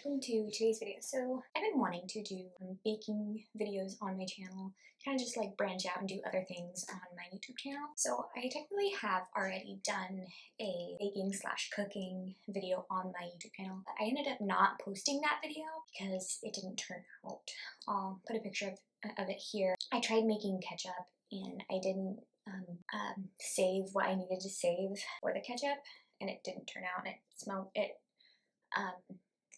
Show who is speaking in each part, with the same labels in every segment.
Speaker 1: welcome to today's video. So I've been wanting to do baking videos on my channel, kind of just like branch out and do other things on my YouTube channel. So I technically have already done a baking slash cooking video on my YouTube channel, but I ended up not posting that video because it didn't turn out. I'll put a picture of it here. I tried making ketchup and I didn't save what I needed to save for the ketchup, and it didn't turn out, and it smelled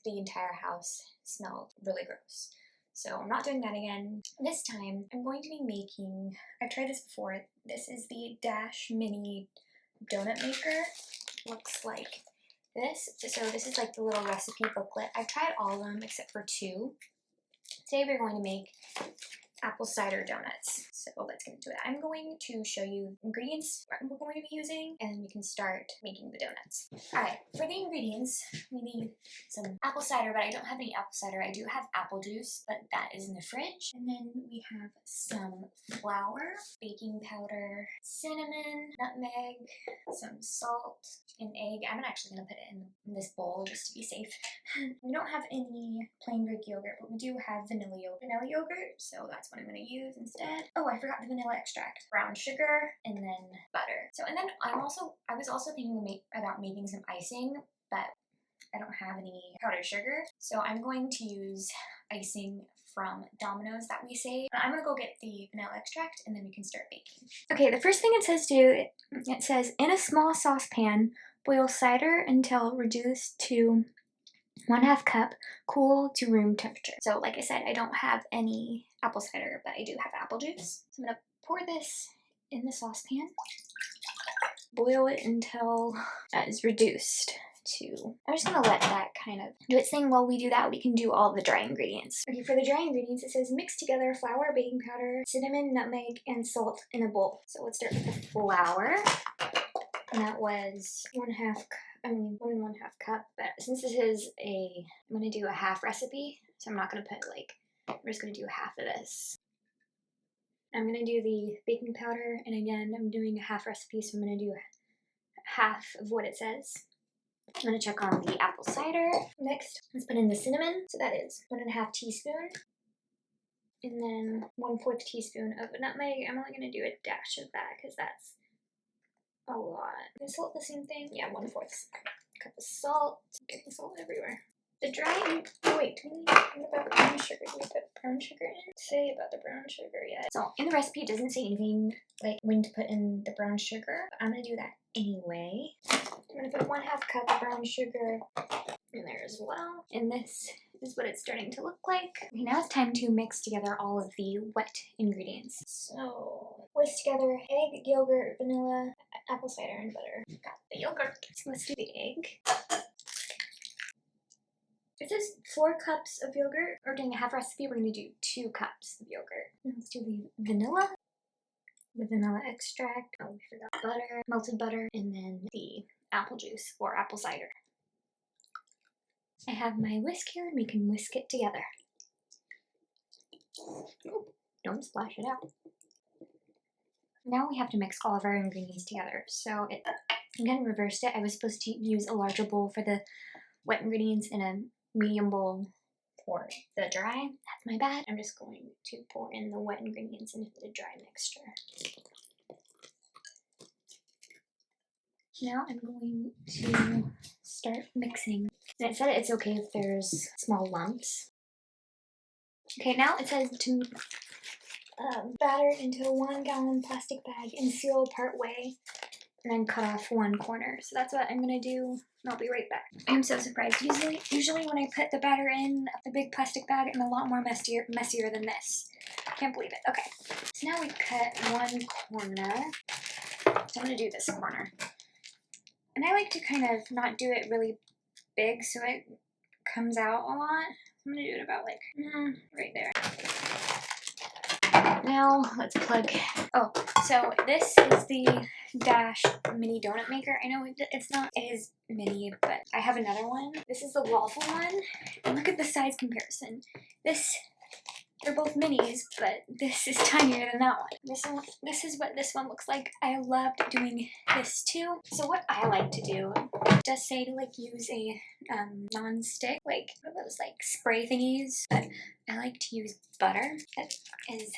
Speaker 1: the entire house smelled really gross. So I'm not doing that again. This time I'm going to be making, I've tried this before, this is the Dash Mini Donut Maker. Looks like this. So this is like the little recipe booklet. I've tried all of them except for two. Today we're going to make apple cider donuts. So let's get into it. I'm going to show you ingredients we're going to be using, and then we can start making the donuts. Alright, for the ingredients, we need some apple cider, but I don't have any apple cider. I do have apple juice, but that is in the fridge. And then we have some flour, baking powder, cinnamon, nutmeg, some salt, an egg. I'm actually going to put it in this bowl just to be safe. We don't have any plain Greek yogurt, but we do have vanilla yogurt, so that's what I'm going to use instead. Oh, I forgot the vanilla extract, brown sugar, and then butter. So, and then I was also thinking about making some icing, but I don't have any powdered sugar, so I'm going to use icing from Domino's that we save. I'm gonna go get the vanilla extract and then we can start baking. Okay, the first thing it says do, it says in a small saucepan, boil cider until reduced to 1/2 cup, cool to room temperature. So like I said, I don't have any apple cider, but I do have apple juice. So I'm gonna pour this in the saucepan, boil it until that is reduced to, I'm just gonna let that kind of do its thing. While we do that, we can do all the dry ingredients. Okay, for the dry ingredients, it says mix together flour, baking powder, cinnamon, nutmeg, and salt in a bowl. So let's start with the flour. And that was 1/2 cup. 1 1/2 cup, but since this is I'm gonna do a half recipe, so I'm not gonna put I'm just gonna do half of this. I'm gonna do the baking powder, and again, I'm doing a half recipe, so I'm gonna do half of what it says. I'm gonna check on the apple cider. Next, let's put in the cinnamon, so that is 1 1/2 teaspoon. And then 1/4 teaspoon of nutmeg. I'm only gonna do a dash of that, because that's a lot. Is salt the same thing? Yeah, 1/4 cup of salt. I'm getting salt everywhere. The dry, oh wait, what about brown sugar? Do we put brown sugar in? Say about the brown sugar yet. So in the recipe, it doesn't say anything like when to put in the brown sugar, but I'm gonna do that anyway. I'm gonna put 1/2 cup of brown sugar in there as well. And this is what it's starting to look like. Okay, now it's time to mix together all of the wet ingredients. So, whisk together egg, yogurt, vanilla, apple cider, and butter. Got the yogurt. So let's do the egg. It says 4 cups of yogurt. We're doing a half recipe, we're gonna do 2 cups of yogurt. Now let's do the vanilla. The vanilla extract. Oh, we forgot butter, melted butter, and then the apple juice or apple cider. I have my whisk here, and we can whisk it together. Ooh, don't splash it out. Now we have to mix all of our ingredients together. So again, reversed it. I was supposed to use a larger bowl for the wet ingredients and a medium bowl for the dry. That's my bad. I'm just going to pour in the wet ingredients into the dry mixture. Now I'm going to start mixing. And it said it's okay if there's small lumps. Okay, now it says to batter into a 1-gallon plastic bag and seal part way, and then cut off 1 corner. So that's what I'm gonna do, and I'll be right back. I'm so surprised. Usually when I put the batter in the big plastic bag, I'm a lot more messier than this. I can't believe it. Okay, so now we've cut 1 corner. So I'm gonna do this corner. And I like to kind of not do it really big so it comes out a lot. I'm gonna do it about like right there. Now let's plug. Oh, so this is the Dash Mini Donut Maker. I know it is mini, but I have another one. This is the waffle one, and look at the size comparison. They're both minis, but this is tinier than that one. This is what this one looks like. I loved doing this too. So what I like to do does say to like use a non-stick, like one of those like spray thingies, but I like to use butter. That is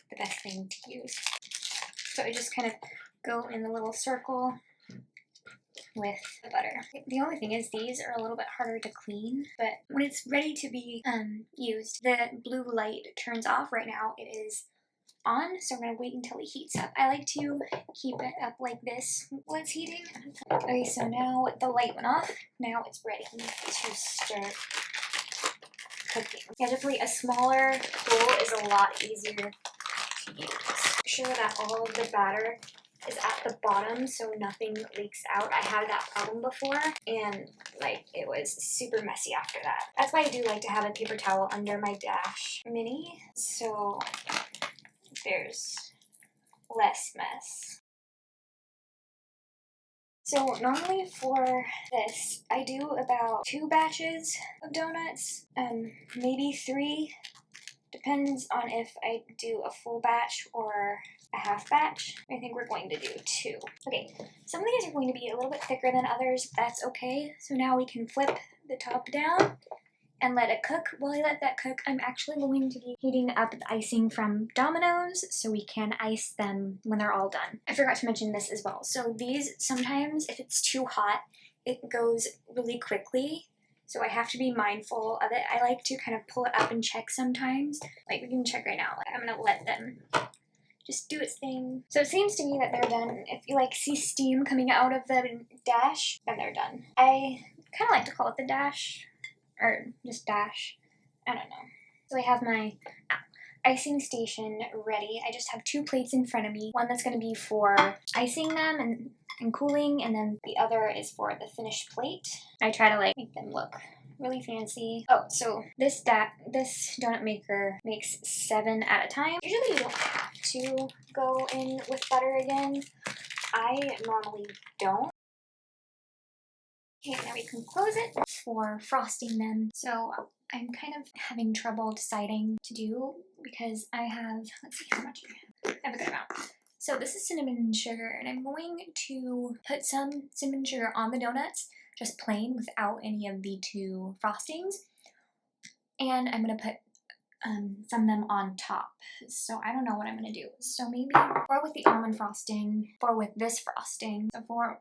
Speaker 1: the best thing to use. So I just kind of go in the little circle with the butter. The only thing is these are a little bit harder to clean, but when it's ready to be used, the blue light turns off. Right now it is on, so I'm going to wait until it heats up. I like to keep it up like this while it's heating. Okay, so now the light went off. Now it's ready to start cooking. Yeah, definitely a smaller bowl is a lot easier to use. Make sure that all of the batter is at the bottom so nothing leaks out. I had that problem before and like it was super messy after that. That's why I do like to have a paper towel under my Dash Mini so there's less mess. So normally for this, I do about 2 batches of donuts, maybe 3. Depends on if I do a full batch or a half batch. I think we're going to do 2. Okay, some of these are going to be a little bit thicker than others. That's okay. So now we can flip the top down and let it cook. While I let that cook, I'm actually going to be heating up the icing from Domino's so we can ice them when they're all done. I forgot to mention this as well. So these, sometimes if it's too hot, it goes really quickly. So I have to be mindful of it. I like to kind of pull it up and check sometimes. Like we can check right now. Like, I'm gonna let them just do its thing. So it seems to me that they're done. If you like see steam coming out of the Dash, then they're done. I kind of like to call it the Dash. Or just Dash. I don't know. So I have my icing station ready. I just have 2 plates in front of me. One that's going to be for icing them and cooling, and then the other is for the finished plate. I try to like make them look really fancy. Oh, so this donut maker makes 7 at a time. Usually you don't have to go in with butter again. I normally don't. Okay, now we can close it for frosting them. So I'm kind of having trouble deciding to do because I have, let's see how much I have a good amount. So this is cinnamon and sugar, and I'm going to put some cinnamon sugar on the donuts, just plain without any of the 2 frostings. And I'm going to put some of them on top. So I don't know what I'm going to do. So maybe 4 with the almond frosting, 4 with this frosting. So 4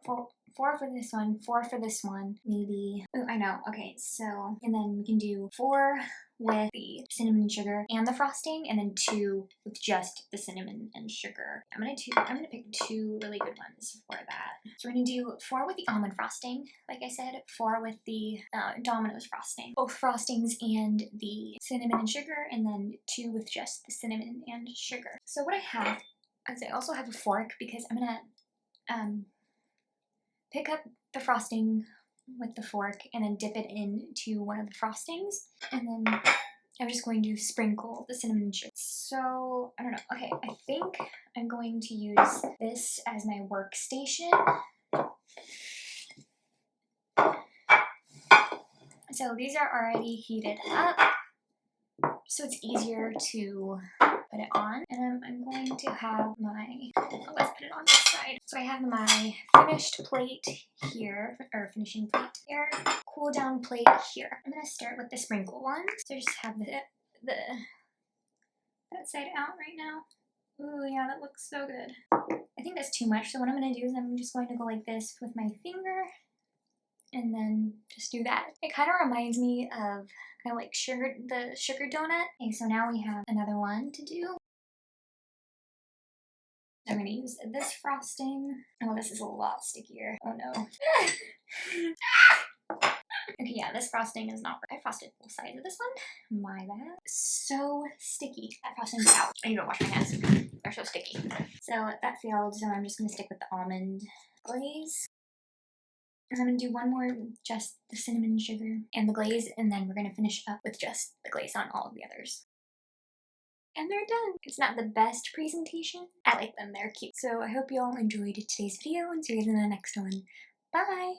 Speaker 1: for this one, 4 for this one, maybe. Oh, I know. Okay, so, and then we can do 4 with the cinnamon and sugar and the frosting, and then 2 with just the cinnamon and sugar. I'm gonna pick 2 really good ones for that. So we're gonna do 4 with the almond frosting, like I said, 4 with the Domino's frosting, both frostings and the cinnamon and sugar, and then 2 with just the cinnamon and sugar. So what I have is I also have a fork because I'm gonna pick up the frosting with the fork and then dip it into one of the frostings, and then I'm just going to sprinkle the cinnamon sugar. So, I don't know. Okay, I think I'm going to use this as my workstation. So these are already heated up, so it's easier to put it on. And I'm going to have my, let's put it on this side. So I have my finished plate here, or finishing plate here, cool down plate here. I'm gonna start with the sprinkle one. So I just have that side out right now. Ooh, yeah, that looks so good. I think that's too much, so what I'm gonna do is I'm just going to go like this with my finger, and then just do that. It kind of reminds me of kind of like the sugar donut. Okay, so now we have another one to do. I'm going to use this frosting. Oh, this is a lot stickier. Oh no. Okay, yeah, this frosting is not right. I frosted both sides of this one. My bad. So sticky. That frosting's out. I need to wash my hands. They're so sticky. So that failed, so I'm just going to stick with the almond glaze. And I'm going to do one more, just the cinnamon sugar and the glaze, and then we're going to finish up with just the glaze on all of the others. And they're done. It's not the best presentation. I like them, they're cute. So I hope you all enjoyed today's video and see you in the next one. Bye!